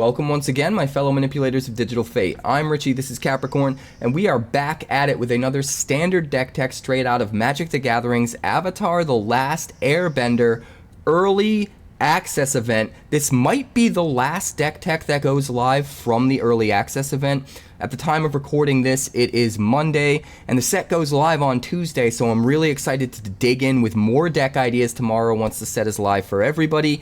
Welcome once again, my fellow manipulators of digital fate. I'm Richie, this is Capricorn, and we are back at it with another standard deck tech straight out of Magic the Gathering's Avatar: The Last Airbender early access event. This might be the last deck tech that goes live from the early access event. At the time of recording this, it is Monday, and the set goes live on Tuesday, so I'm really excited to dig in with more deck ideas tomorrow once the set is live for everybody.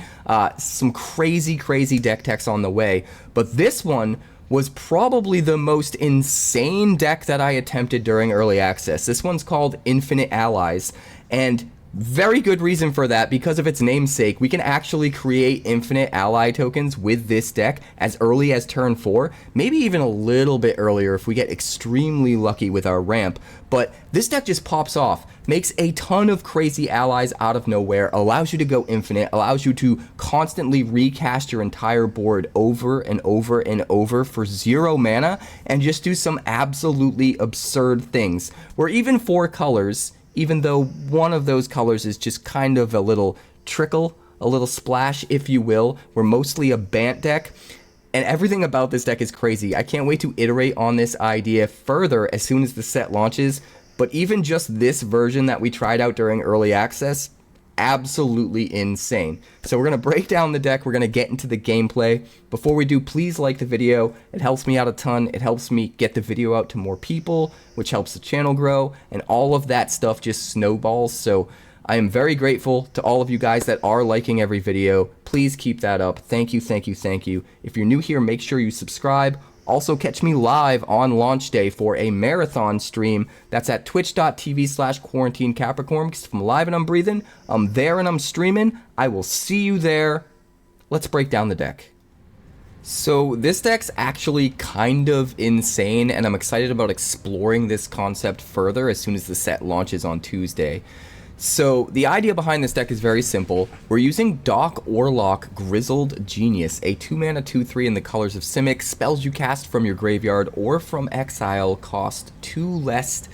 Some crazy deck techs on the way, but this one was probably the most insane deck that I attempted during early access. This one's called Infinite Allies, and very good reason for that. Because of its namesake, we can actually create infinite ally tokens with this deck as early as turn 4, maybe even a little bit earlier if we get extremely lucky with our ramp. But this deck just pops off, makes a ton of crazy allies out of nowhere, allows you to go infinite, allows you to constantly recast your entire board over and over and over for 0 mana and just do some absolutely absurd things. Where even 4 colors, even though one of those colors is just kind of a little trickle, a little splash, if you will. We're mostly a Bant deck, and everything about this deck is crazy. I can't wait to iterate on this idea further as soon as the set launches, but even just this version that we tried out during early access, absolutely insane. So we're going to break down the deck, we're going to get into the gameplay. Before we do, please like the video. It helps me out a ton. It helps me get the video out to more people, which helps the channel grow, and all of that stuff just snowballs. So I am very grateful to all of you guys that are liking every video. Please keep that up. Thank you. If you're new here, make sure you subscribe. Also, catch me live on launch day for a marathon stream. That's at twitch.tv/quarantinecapricorn. Because if I'm live and I'm breathing, I'm there and I'm streaming. I will see you there. Let's break down the deck. So this deck's actually kind of insane, and I'm excited about exploring this concept further as soon as the set launches on Tuesday. So the idea behind this deck is very simple. We're using Aurlock Grizzled Genius, a 2-mana 2/3 in the colors of Simic. Spells you cast from your graveyard or from exile cost 2 less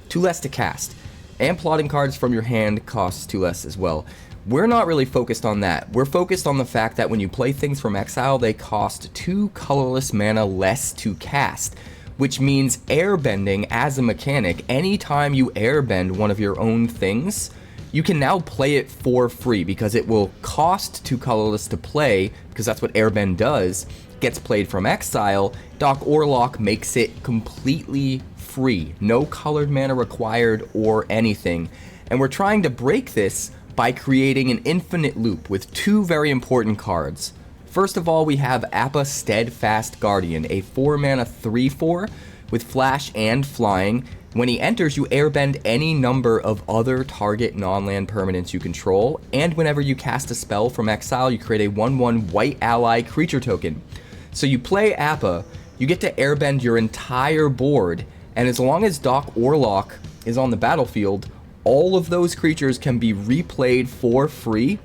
to cast. And plotting cards from your hand costs 2 less as well. We're not really focused on that. We're focused on the fact that when you play things from exile, they cost 2 colorless mana less to cast. Which means airbending as a mechanic, anytime you airbend one of your own things, you can now play it for free because it will cost 2 colorless to play, because that's what airbend does. It gets played from exile. Aurlock makes it completely free. No colored mana required or anything. And we're trying to break this by creating an infinite loop with 2 very important cards. First of all, we have Appa Steadfast Guardian, a 4-mana 3/4 with flash and flying. When he enters, you airbend any number of other target non-land permanents you control, and whenever you cast a spell from exile, you create a 1/1 white ally creature token. So you play Appa, you get to airbend your entire board, and as long as Aurlock is on the battlefield, all of those creatures can be replayed for free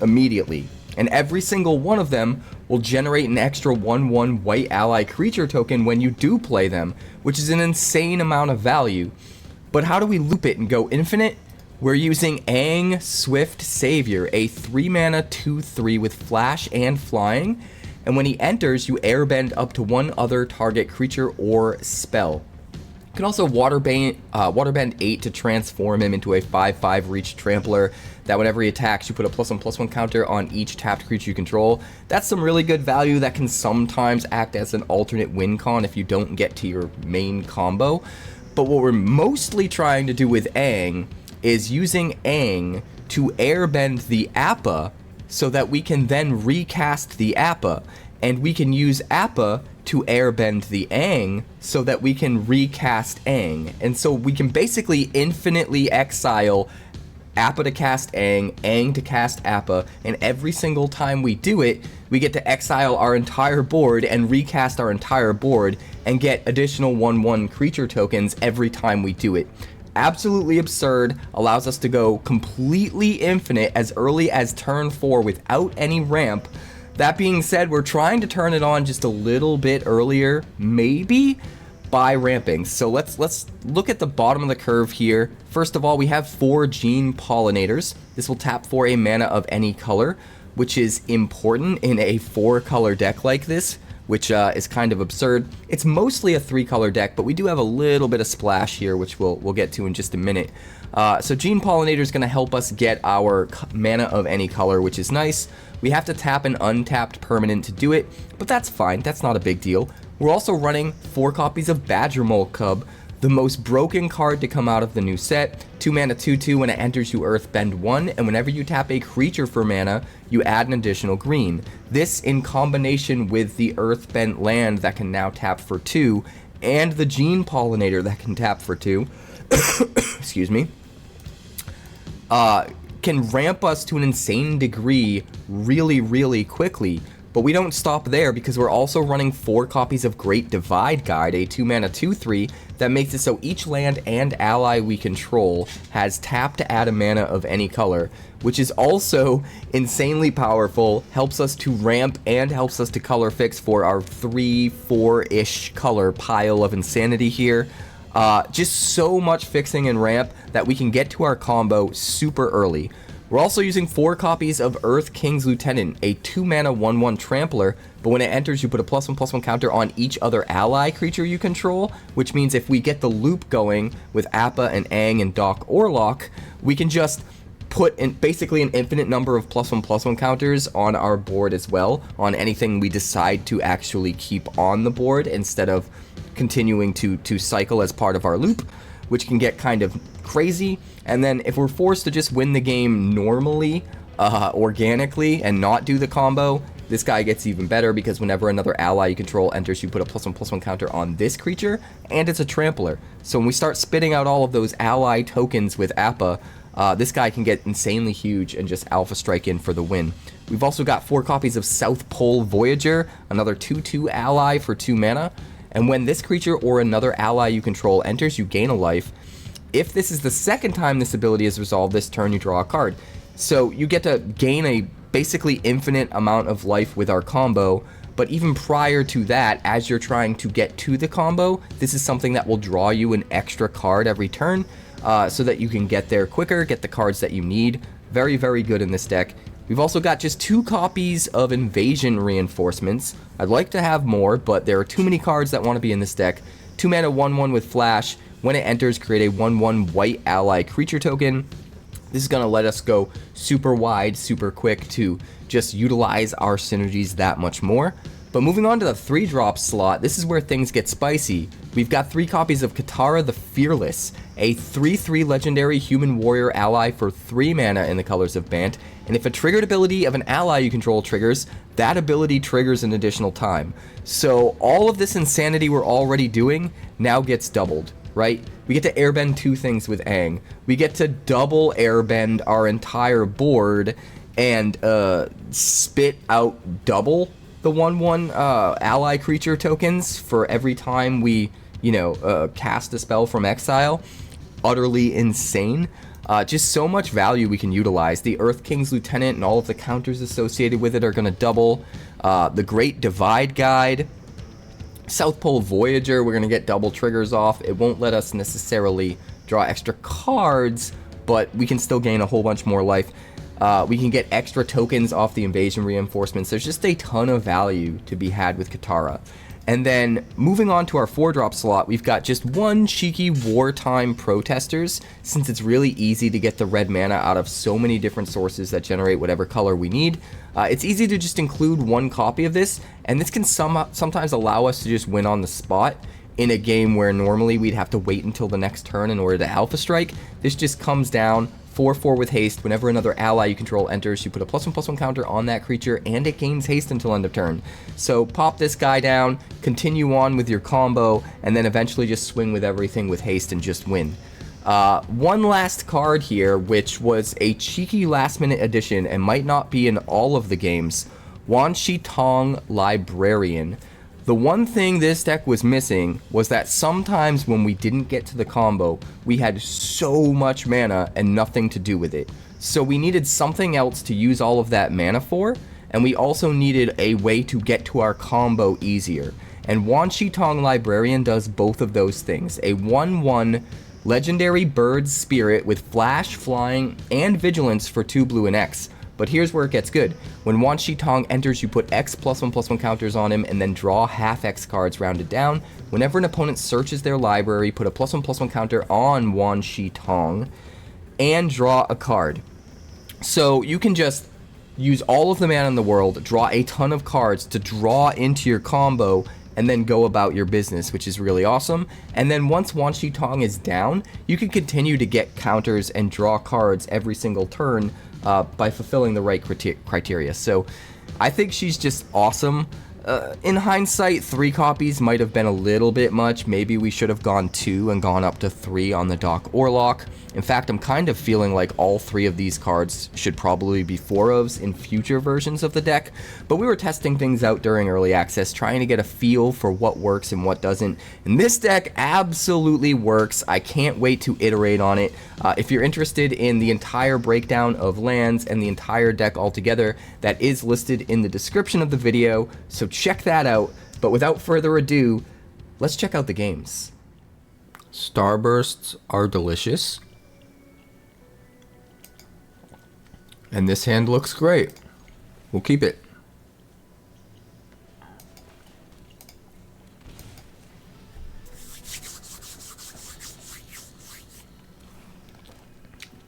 immediately. And every single one of them will generate an extra 1/1 white ally creature token when you do play them, which is an insane amount of value. But how do we loop it and go infinite? We're using Aang Swift Savior, a 3-mana 2/3 with flash and flying, and when he enters, you airbend up to 1 other target creature or spell. You can also waterbend 8 to transform him into a 5/5 reach trampler that whenever he attacks, you put a +1/+1 counter on each tapped creature you control. That's some really good value that can sometimes act as an alternate win con if you don't get to your main combo. But what we're mostly trying to do with Aang is using Aang to airbend the Appa so that we can then recast the Appa. And we can use Appa to airbend the Aang so that we can recast Aang. And so we can basically infinitely exile Appa to cast Aang, Aang to cast Appa, and every single time we do it, we get to exile our entire board and recast our entire board and get additional 1/1 creature tokens every time we do it. Absolutely absurd, allows us to go completely infinite as early as turn 4 without any ramp. That being said, we're trying to turn it on just a little bit earlier, maybe, by ramping. So let's look at the bottom of the curve here. First of all, we have 4 Gene Pollinators. This will tap for a mana of any color. which is important in a 4-color deck like this, which is kind of absurd. It's mostly a 3-color deck, but we do have a little bit of splash here, which we'll get to in just a minute. So Gene Pollinator is going to help us get our mana of any color, which is nice. We have to tap an untapped permanent to do it, but that's fine. That's not a big deal. We're also running 4 copies of Badgermole Cub, the most broken card to come out of the new set. 2 mana 2/2, when it enters you earthbend 1, and whenever you tap a creature for mana, you add an additional green. This in combination with the earthbent land that can now tap for 2, and the Gene Pollinator that can tap for 2, excuse me, can ramp us to an insane degree really quickly. But we don't stop there, because we're also running 4 copies of Great Divide Guide, a 2 mana 2/3 that makes it so each land and ally we control has tap to add a mana of any color, which is also insanely powerful, helps us to ramp and helps us to color fix for our 3-4-ish color pile of insanity here. Just so much fixing and ramp that we can get to our combo super early. We're also using 4 copies of Earth King's Lieutenant, a 2 mana 1/1 trampler, but when it enters you put a +1/+1 counter on each other ally creature you control, which means if we get the loop going with Appa and Aang and Aurlock, we can just put in basically an infinite number of +1/+1 counters on our board as well, on anything we decide to actually keep on the board instead of continuing to cycle as part of our loop, which can get kind of crazy. And then if we're forced to just win the game normally, organically, and not do the combo, this guy gets even better, because whenever another ally you control enters, you put a +1/+1 counter on this creature, and it's a trampler. So when we start spitting out all of those ally tokens with Appa, this guy can get insanely huge and just alpha strike in for the win. We've also got 4 copies of South Pole Voyager, another 2/2 ally for 2 mana. And when this creature or another ally you control enters, you gain a life. If this is the second time this ability is resolved this turn, you draw a card. So you get to gain a basically infinite amount of life with our combo, but even prior to that, as you're trying to get to the combo, this is something that will draw you an extra card every turn, so that you can get there quicker, get the cards that you need. Very good in this deck. We've also got just 2 copies of Invasion Reinforcements. I'd like to have more, but there are too many cards that want to be in this deck. 2 mana 1/1 with Flash. When it enters, create a 1/1 white ally creature token. This is going to let us go super wide, super quick to just utilize our synergies that much more. But moving on to the 3-drop slot, this is where things get spicy. We've got 3 copies of Katara the Fearless, a 3/3 legendary human warrior ally for 3 mana in the colors of Bant, and if a triggered ability of an ally you control triggers, that ability triggers an additional time. So all of this insanity we're already doing now gets doubled, right? We get to airbend 2 things with Aang. We get to double airbend our entire board and spit out double the 1/1 ally creature tokens for every time we, cast a spell from exile. Utterly insane. Just so much value we can utilize. The Earth King's Lieutenant and all of the counters associated with it are going to double. The Great Divide Guide. South Pole Voyager, we're going to get double triggers off. It won't let us necessarily draw extra cards, but we can still gain a whole bunch more life. We can get extra tokens off the Invasion Reinforcements. There's just a ton of value to be had with Katara. And then moving on to our 4-drop slot, we've got just 1 cheeky Wartime Protestors, since it's really easy to get the red mana out of so many different sources that generate whatever color we need. It's easy to just include 1 copy of this, and this can sometimes allow us to just win on the spot in a game where normally we'd have to wait until the next turn in order to alpha strike. This just comes down 4/4 with haste. Whenever another ally you control enters, you put a +1/+1 counter on that creature, and it gains haste until end of turn. So pop this guy down, continue on with your combo, and then eventually just swing with everything with haste and just win. One last card here, which was a cheeky last-minute addition and might not be in all of the games. Wan Shi Tong Librarian. The one thing this deck was missing was that sometimes when we didn't get to the combo, we had so much mana and nothing to do with it. So we needed something else to use all of that mana for, and we also needed a way to get to our combo easier. And Wan Shi Tong Librarian does both of those things. A 1/1 legendary bird spirit with flash, flying, and vigilance for 2 blue and X. But here's where it gets good. When Wan Shi Tong enters, you put X +1/+1 counters on him, and then draw half X cards rounded down. Whenever an opponent searches their library, put a +1/+1 counter on Wan Shi Tong, and draw a card. So you can just use all of the mana in the world, draw a ton of cards to draw into your combo, and then go about your business, which is really awesome. And then once Wan Shi Tong is down, you can continue to get counters and draw cards every single turn by fulfilling the right criteria. So I think she's just awesome. In hindsight, 3 copies might have been a little bit much. Maybe we should have gone 2 and gone up to 3 on the Doc Aurlock. In fact, I'm kind of feeling like all 3 of these cards should probably be 4-ofs in future versions of the deck, but we were testing things out during early access, trying to get a feel for what works and what doesn't, and this deck absolutely works. I can't wait to iterate on it. If you're interested in the entire breakdown of lands and the entire deck altogether, that is listed in the description of the video, so check that out. But without further ado, let's check out the games. Starbursts are delicious. And this hand looks great. We'll keep it.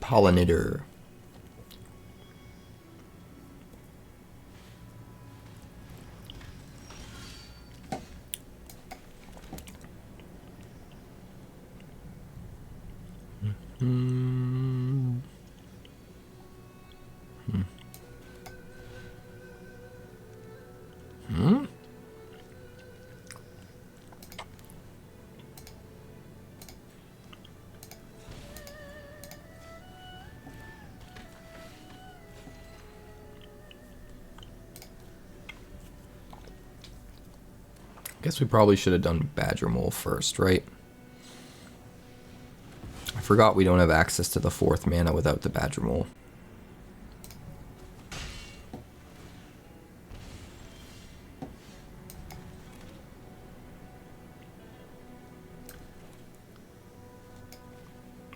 Pollinator. Guess we probably should have done Badgermole first, right? I forgot we don't have access to the 4th mana without the Badgermole.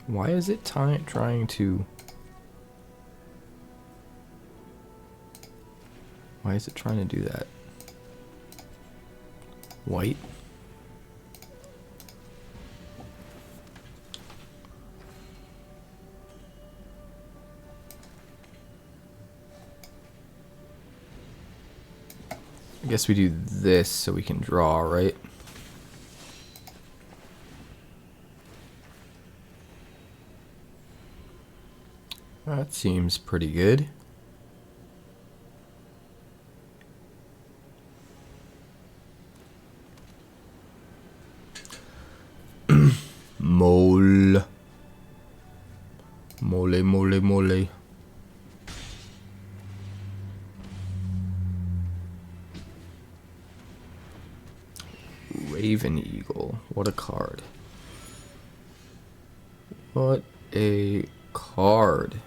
Why is it trying to... Why is it trying to do that? White. I guess we do this so we can draw, right? That seems pretty good. Mole. Mole, mole, mole. Raven Eagle. What a card. What a card.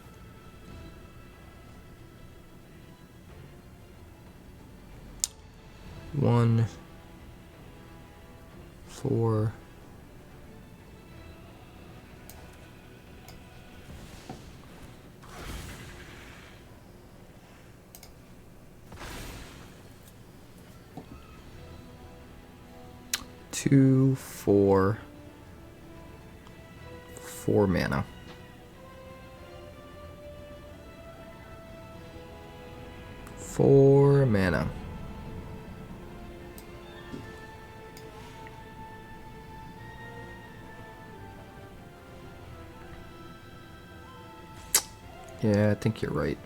One, 4. Two, 4. 4 mana. Four mana. Yeah, I think you're right.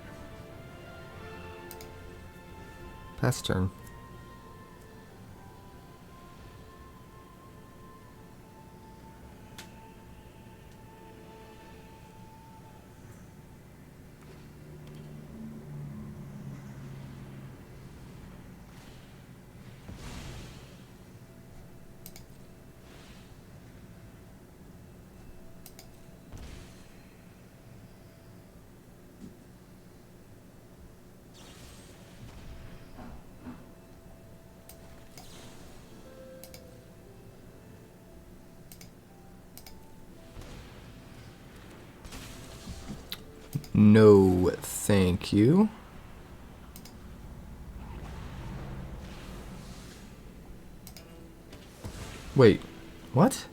Pass turn. No, thank you. Wait, what?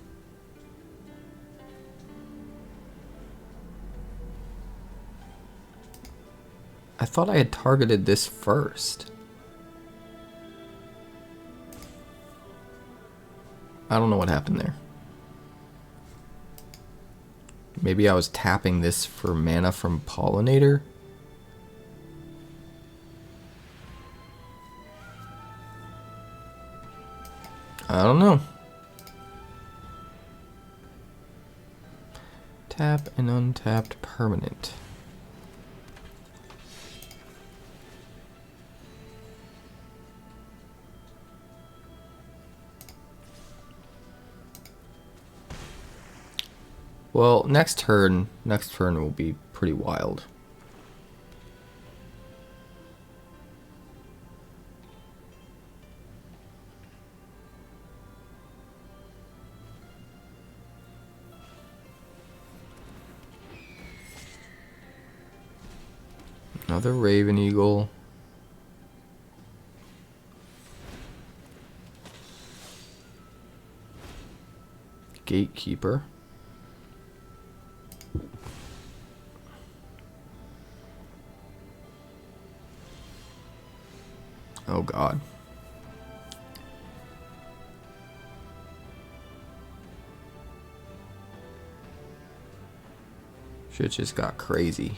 I thought I had targeted this first. I don't know what happened there. Maybe I was tapping this for mana from Pollinator? I don't know. Tap an untapped permanent. Well, next turn will be pretty wild. Another Raven Eagle. Gatekeeper. Oh God. Shit just got crazy.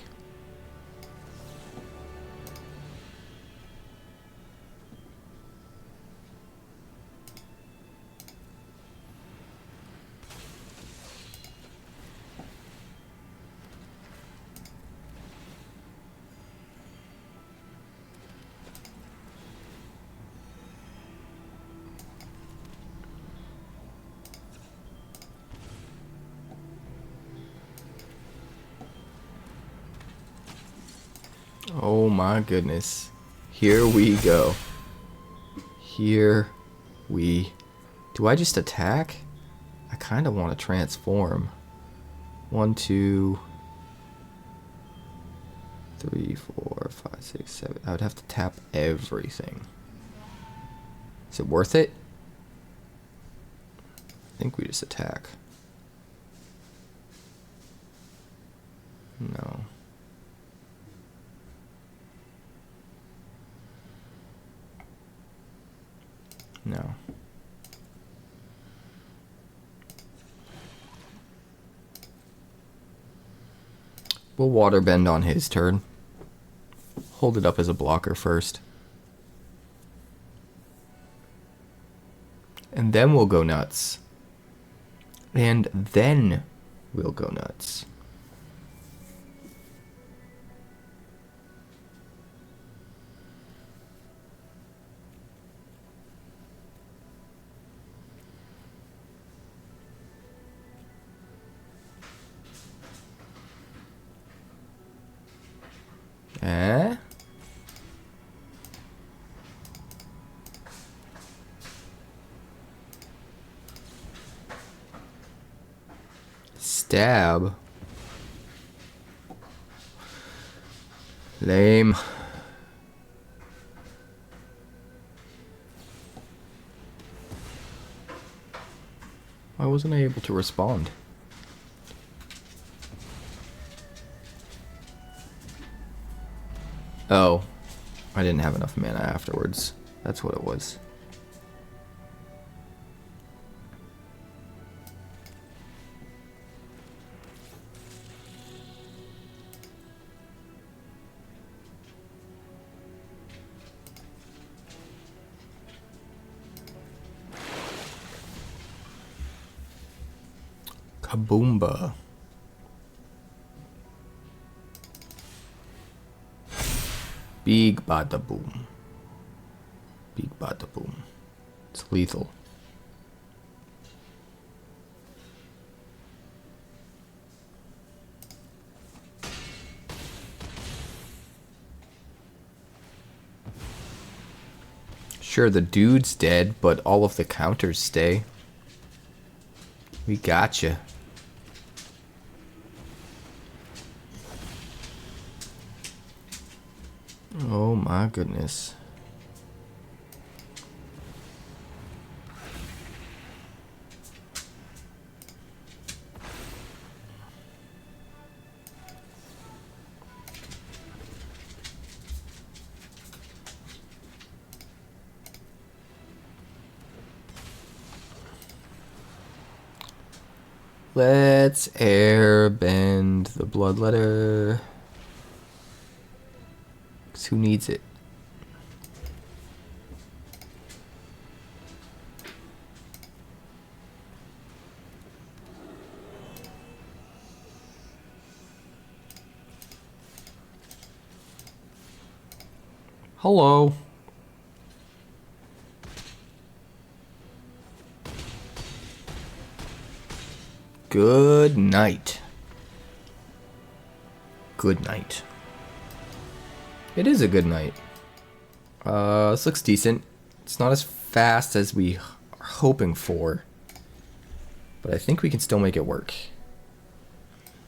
Oh my goodness. Here we go. Here we... Do I just attack? I kind of want to transform. 1, 2, 3, 4, 5, 6, 7. I would have to tap everything. Is it worth it? I think we just attack. No. No. We'll water bend on his turn. Hold it up as a blocker first. And then we'll go nuts. And then we'll go nuts. Eh? Stab. Lame. Why wasn't I able to respond? Oh, I didn't have enough mana afterwards. That's what it was. Kaboomba. Big bada boom. Big bada boom. It's lethal. Sure, the dude's dead, but all of the counters stay. We gotcha. my goodness. Let's airbend the bloodletter. 'Cause who needs it? Hello. Good night. Good night. It is a good night. This looks decent. It's not as fast as we are hoping for, but I think we can still make it work.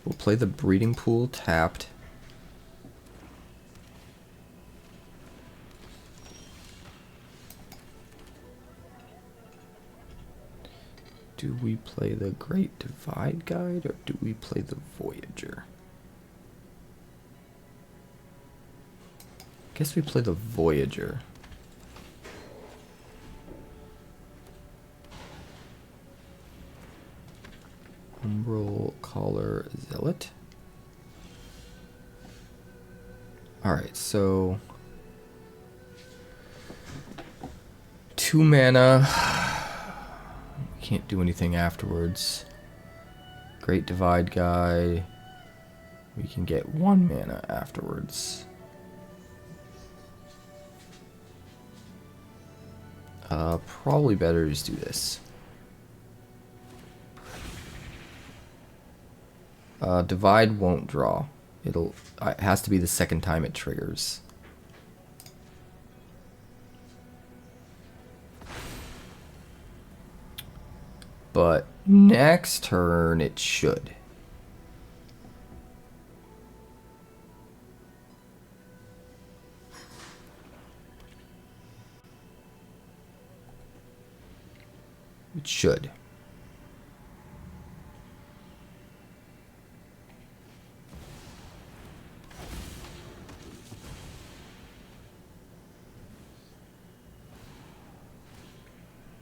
We'll play the breeding pool tapped. Do we play the Great Divide Guide, or do we play the Voyager? I guess we play the Voyager. Umbral Collar Zealot. Alright, so 2 mana. Can't do anything afterwards. Great Divide Guy. We can get 1 mana afterwards. Probably better just do this. Divide won't draw. It has to be the second time it triggers. But next turn it should. It should.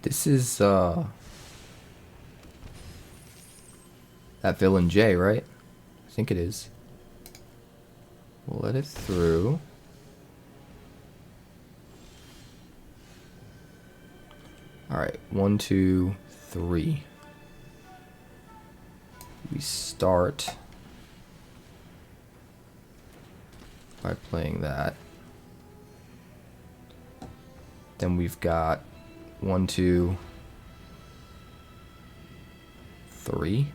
This is that villain J, right? I think it is. We'll let it through. Alright, 1, 2, 3. We start by playing that. Then we've got 1, 2, 3.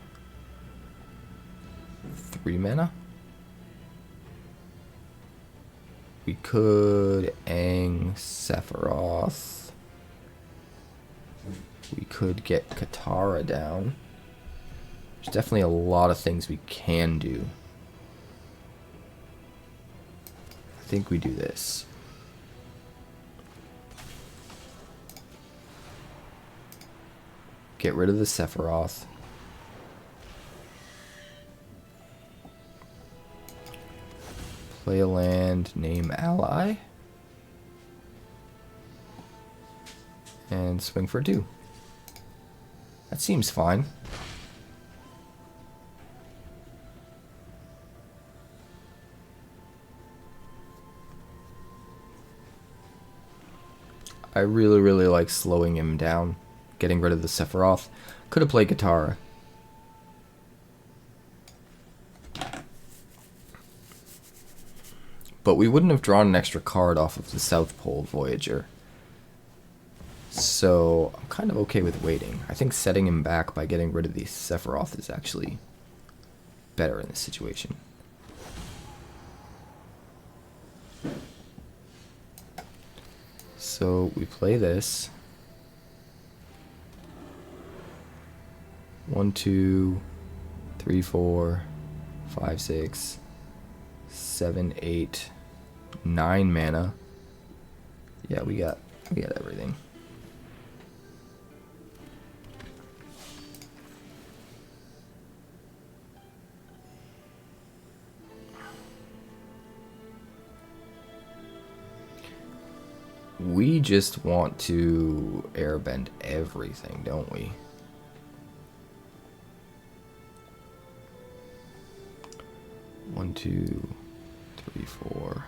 3 mana. We could Aang Sephiroth. We could get Katara down. There's definitely a lot of things we can do. I think we do this. Get rid of the Sephiroth. Play a land, name ally. And swing for 2. That seems fine. I really like slowing him down. Getting rid of the Sephiroth. Could have played Katara. But we wouldn't have drawn an extra card off of the South Pole Voyager. So I'm kind of okay with waiting. I think setting him back by getting rid of the Sephiroth is actually better in this situation. So we play this. 1, 2, 3, 4, 5, 6, 7, 8, 9 mana. Yeah, we got everything. We just want to airbend everything, don't we? One, two, three, four.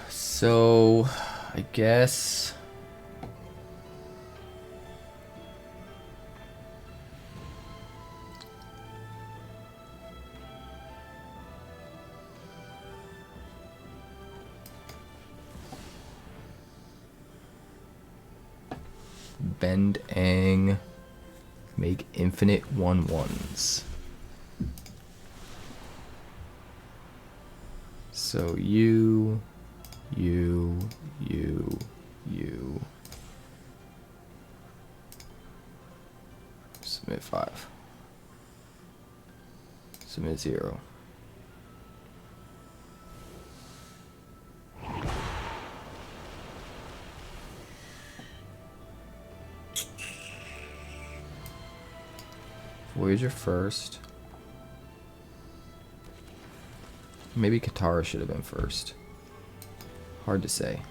So, I guess... Bend Aang, make infinite 1/1s. So you. Submit 5. Submit 0. Voyager first. Maybe Katara should have been first. Hard to say.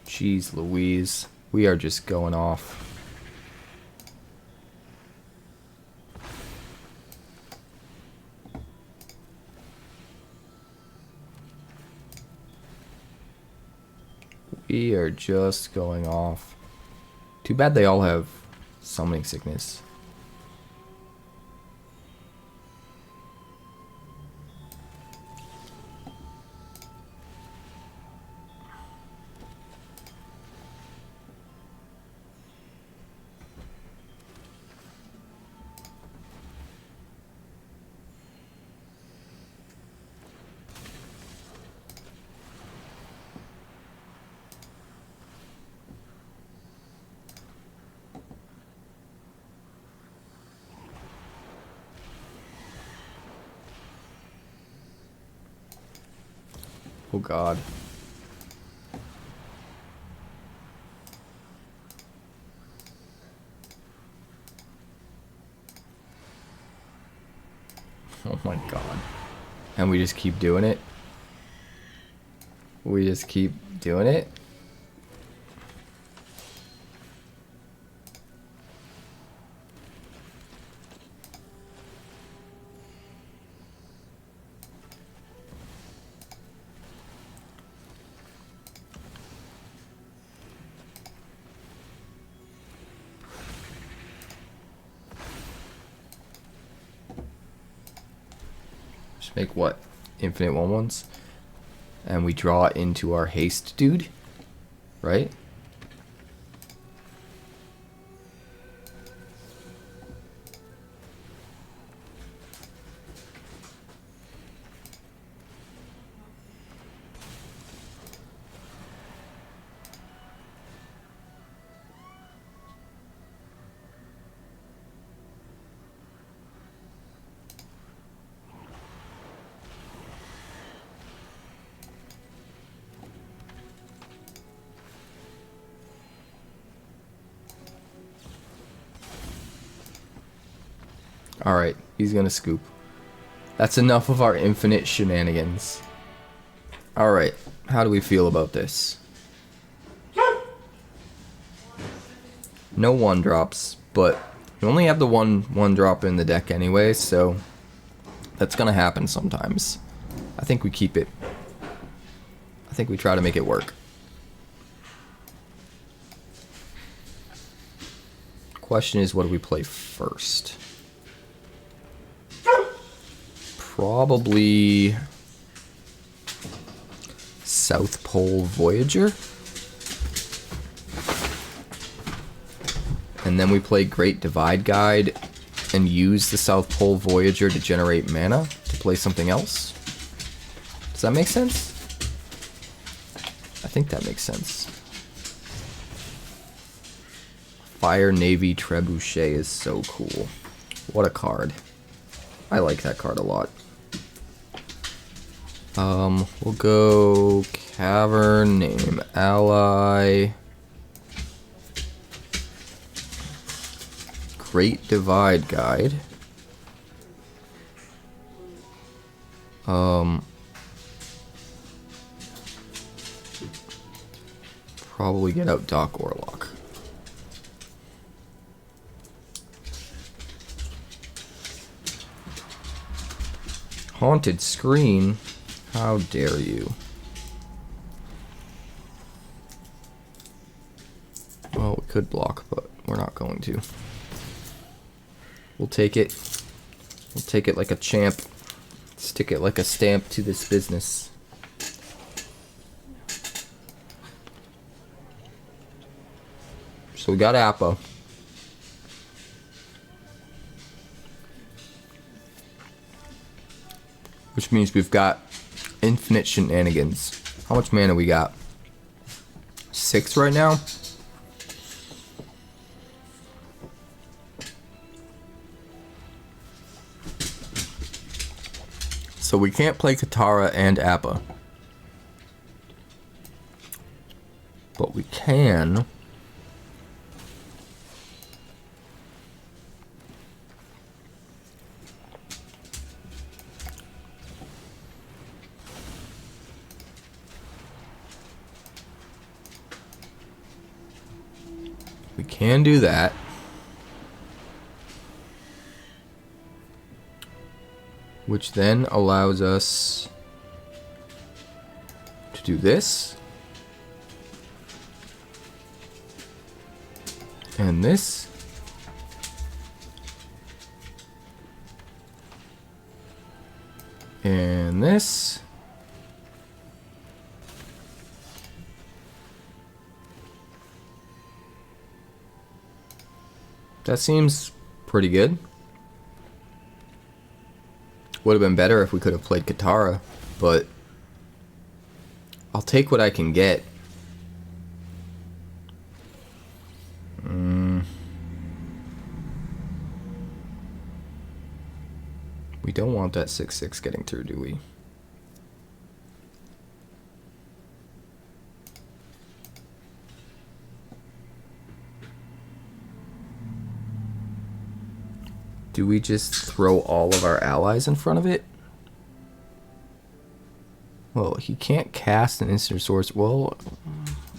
Jeez Louise, we are just going off. We are just going off. Too bad they all have summoning sickness. Oh God. Oh my God. And we just keep doing it? We just keep doing it? Make what? Infinite 1/1s? And we draw into our haste dude? Right? Alright, he's gonna scoop. That's enough of our infinite shenanigans. Alright, how do we feel about this? No 1-drops, but you only have the one drop in the deck anyway, so that's gonna happen sometimes. I think we keep it. I think we try to make it work. Question is, what do we play first? Probably South Pole Voyager. And then we play Great Divide Guide and use the South Pole Voyager to generate mana to play something else. Does that make sense? I think that makes sense. Fire Navy Trebuchet is so cool. What a card. I like that card a lot. We'll go Cavern, name ally. Great Divide Guide. Probably get out Doc Aurlock. Haunted Screen? How dare you? Well, we could block, but we're not going to. We'll take it. We'll take it like a champ. Stick it like a stamp to this business. So we got Appa. Which means we've got infinite shenanigans. How much mana we got? 6 right now? So we can't play Katara and Appa. But we can... We can do that. Which then allows us to do this. And this. And this. That seems pretty good. Would have been better if we could have played Katara, but I'll take what I can get. We don't want that 6/6 getting through, do we? Do we just throw all of our allies in front of it? Well, he can't cast an instant source. Well,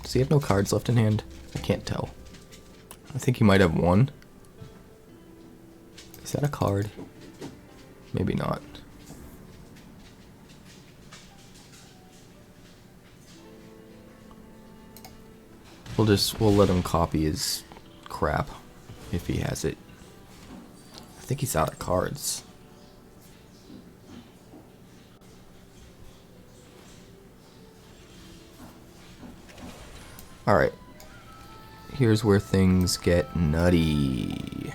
does he have no cards left in hand? I can't tell. I think he might have one. Is that a card? Maybe not. We'll let him copy his crap if he has it. I think he's out of cards. Alright. Here's where things get nutty.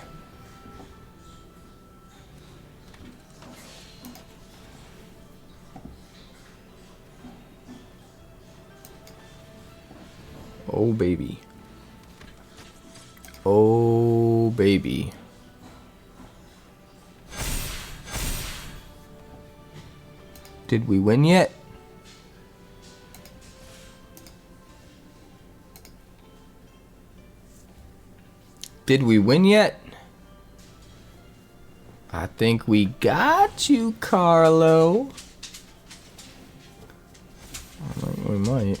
Oh, baby. Oh, baby. Did we win yet? Did we win yet? I think we got you, Carlo. We might.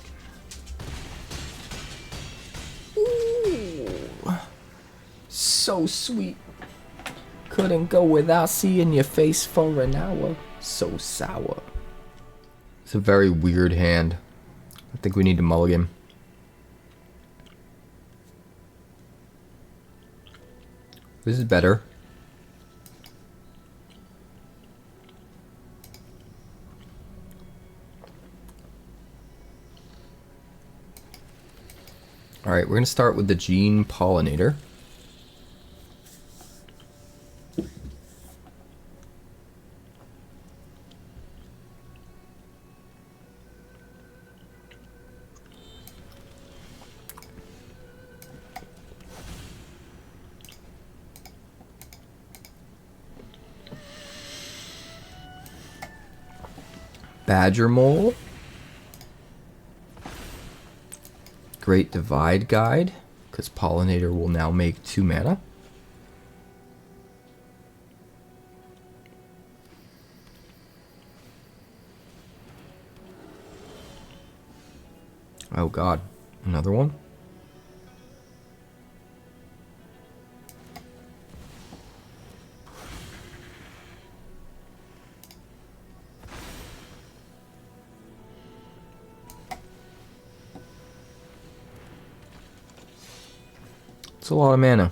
Ooh, so sweet. Couldn't go without seeing your face for an hour. So sour. It's a very weird hand. I think we need to mulligan. This is better. Alright, we're going to start with the Gene Pollinator. Badgermole. Great Divide Guide, because Pollinator will now make 2 mana. Oh god, another one? It's a lot of mana.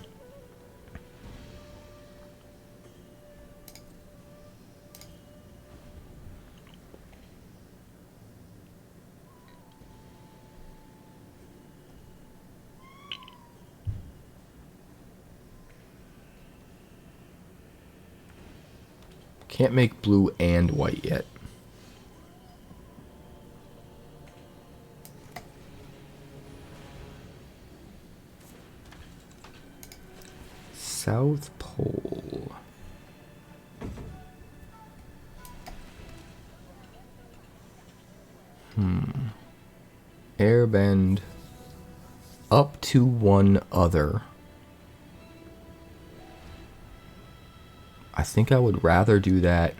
Can't make blue and white yet. South Pole. Airbend up to one other. I think I would rather do that.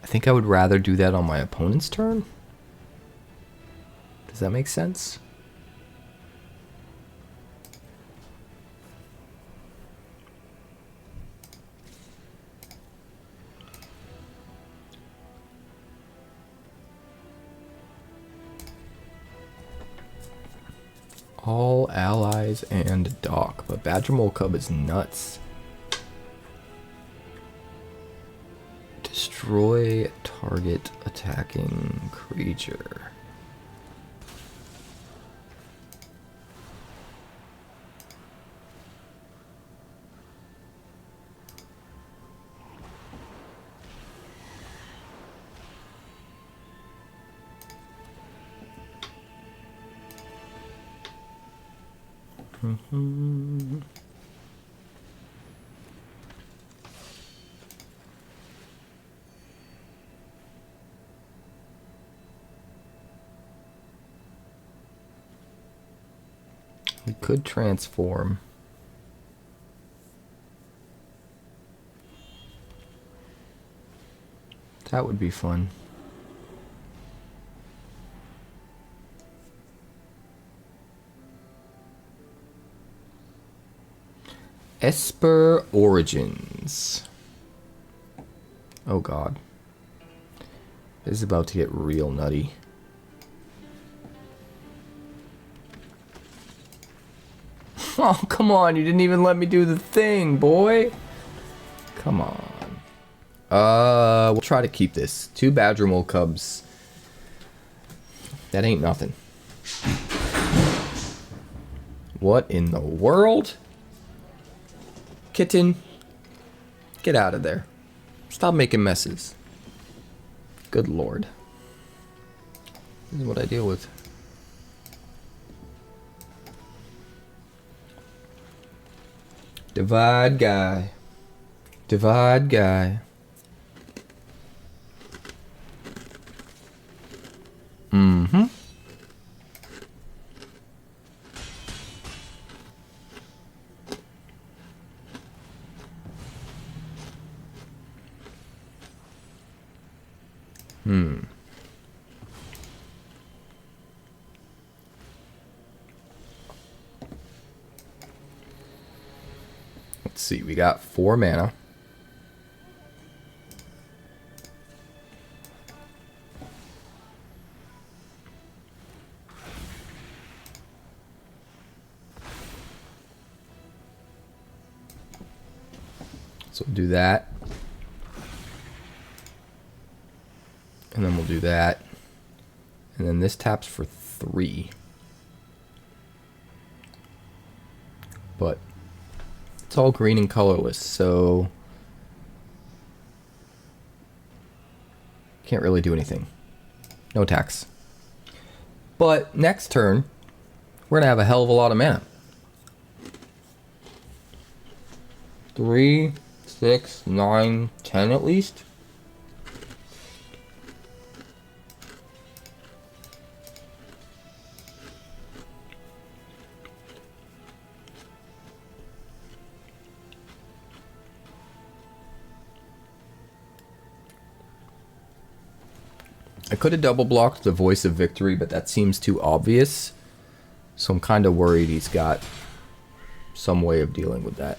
I think I would rather do that on my opponent's turn. Does that make sense? All allies and dock, but Badgermole Cub is nuts. Destroy target attacking creature. We could transform. That would be fun. Esper Origins. Oh god. This is about to get real nutty. Oh, come on. You didn't even let me do the thing, boy. Come on. We'll try to keep this. 2 Badgermole Cubs. That ain't nothing. What in the world? Kitten, get out of there. Stop making messes. Good lord. This is what I deal with. Divide guy. Divide guy. Mm-hmm. Let's see, we got 4 mana. So we'll do that. And then we'll do that. And then this taps for 3. But it's all green and colorless, so can't really do anything. No attacks. But next turn, we're gonna have a hell of a lot of mana. 3, 6, 9, 10 at least. I could have double blocked the Voice of Victory, but that seems too obvious. So I'm kind of worried he's got some way of dealing with that.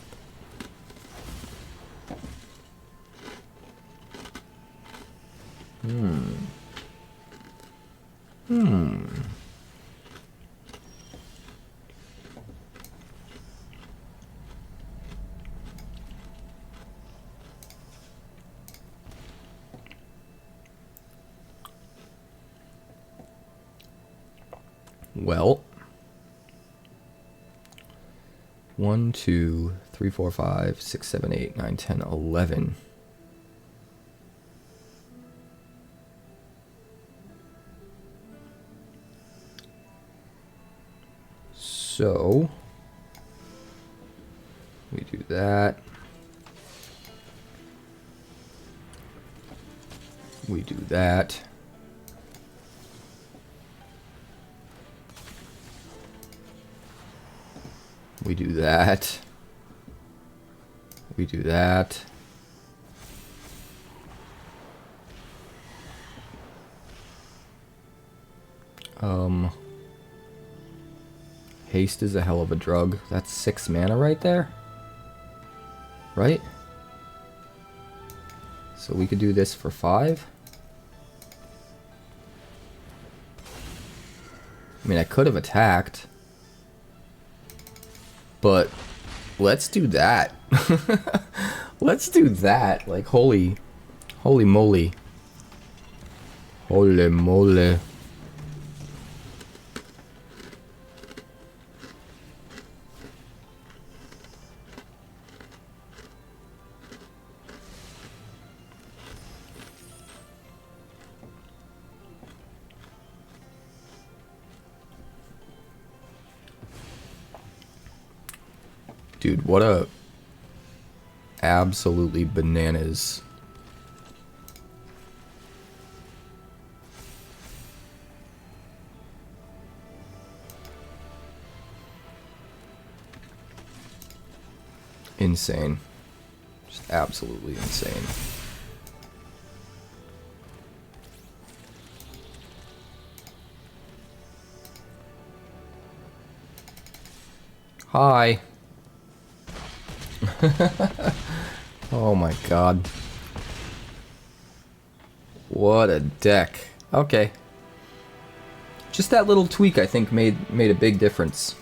Well, 1, 2, 3, 4, 5, 6, 7, 8, 9, 10, 11. So we do that. We do that. We do that. We do that. Haste is a hell of a drug. That's 6 mana right there. Right? So we could do this for 5. I mean, I could have attacked. But let's do that. Let's do that. Like, holy moly. Holy moly. Dude, what a absolutely bananas. Insane. Just absolutely insane. Hi. Oh my god. What a deck. Okay. Just that little tweak, I think, made a big difference.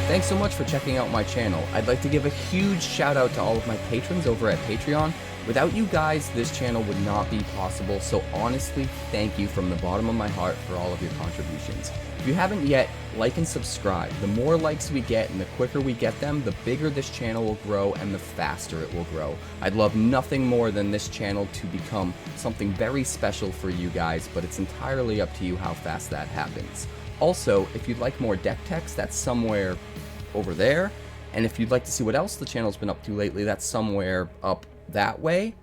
Thanks so much for checking out my channel. I'd like to give a huge shout out to all of my patrons over at Patreon. Without you guys, this channel would not be possible, so honestly, thank you from the bottom of my heart for all of your contributions. If you haven't yet, like and subscribe. The more likes we get and the quicker we get them, the bigger this channel will grow and the faster it will grow. I'd love nothing more than this channel to become something very special for you guys, but it's entirely up to you how fast that happens. Also, if you'd like more deck text, that's somewhere over there. And if you'd like to see what else the channel's been up to lately, that's somewhere up that way.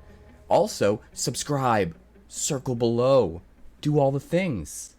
Also, subscribe, circle below, do all the things.